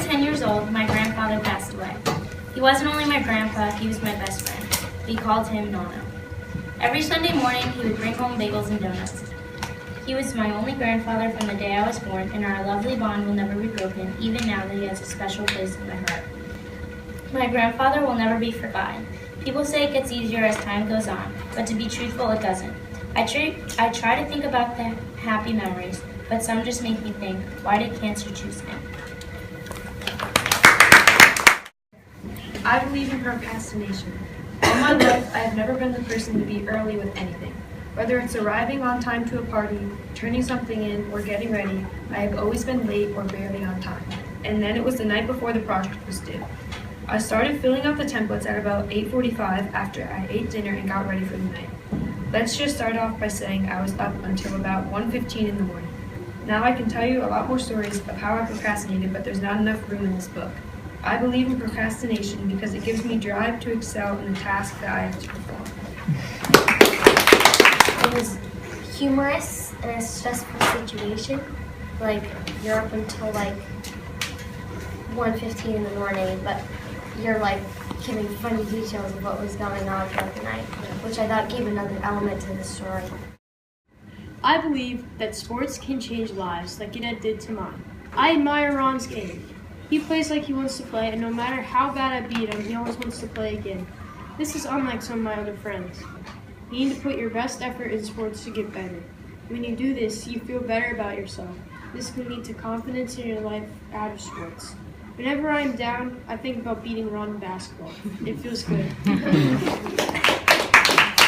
10 years old, my grandfather passed away. He wasn't only my grandpa, he was my best friend. We called him Nono. Every Sunday morning, he would bring home bagels and donuts. He was my only grandfather from the day I was born, and our lovely bond will never be broken, even now that he has a special place in my heart. My grandfather will never be forgotten. People say it gets easier as time goes on, but to be truthful, it doesn't. I try to think about the happy memories, but some just make me think, why did cancer choose him? I believe in procrastination. All my life, I have never been the person to be early with anything. Whether it's arriving on time to a party, turning something in, or getting ready, I have always been late or barely on time. And then it was the night before the project was due. I started filling out the templates at about 8:45 after I ate dinner and got ready for the night. Let's just start off by saying I was up until about 1:15 in the morning. Now I can tell you a lot more stories of how I procrastinated, but there's not enough room in this book. I believe in procrastination because it gives me drive to excel in the task that I have to perform. It was humorous in a stressful situation. Like, you're up until like 1:15 in the morning, but you're like giving funny details of what was going on throughout the night, which I thought gave another element to the story. I believe that sports can change lives like it did to mine. I admire Ron's game. He plays like he wants to play, and no matter how bad I beat him, he always wants to play again. This is unlike some of my other friends. You need to put your best effort in sports to get better. When you do this, you feel better about yourself. This can lead to confidence in your life out of sports. Whenever I'm down, I think about beating Ron in basketball. It feels good.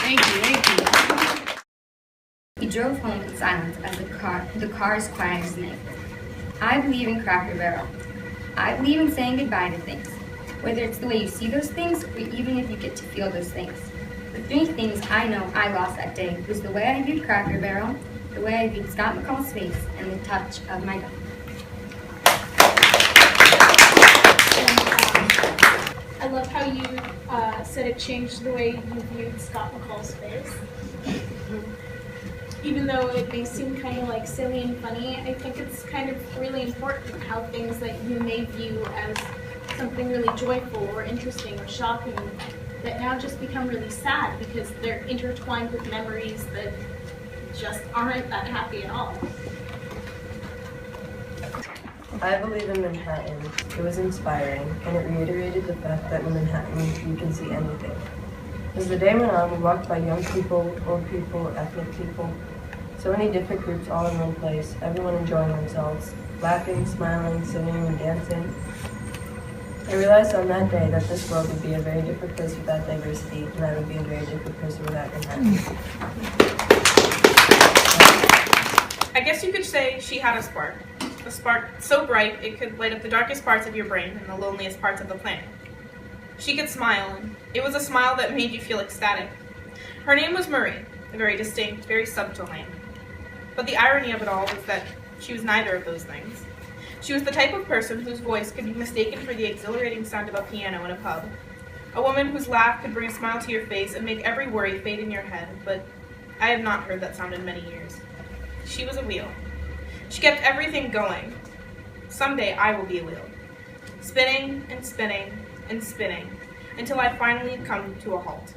Thank you. He drove home in silence as the car's quiet as night. I believe in Cracker Barrel. I believe in saying goodbye to things, whether it's the way you see those things or even if you get to feel those things. The three things I know I lost that day was the way I viewed Cracker Barrel, the way I viewed Scott McCall's face, and the touch of my gun. I love how you said it changed the way you viewed Scott McCall's face. Even though it may seem kind of like silly and funny, I think it's kind of really important how things that you may view as something really joyful or interesting or shocking that now just become really sad because they're intertwined with memories that just aren't that happy at all. I believe in Manhattan. It was inspiring, and it reiterated the fact that in Manhattan you can see anything. As the day went on, we walked by young people, old people, ethnic people, so many different groups all in one place, everyone enjoying themselves, laughing, smiling, singing, and dancing. I realized on that day that this world would be a very different place without diversity, and I would be a very different person without Manhattan. I guess you could say she had a spark so bright it could light up the darkest parts of your brain and the loneliest parts of the planet. She could smile, and it was a smile that made you feel ecstatic. Her name was Marie, a very distinct, very subtle name. But the irony of it all was that she was neither of those things. She was the type of person whose voice could be mistaken for the exhilarating sound of a piano in a pub. A woman whose laugh could bring a smile to your face and make every worry fade in your head, but I have not heard that sound in many years. She was a wheel. She kept everything going. Someday I will be a wheel, spinning and spinning and spinning until I finally come to a halt.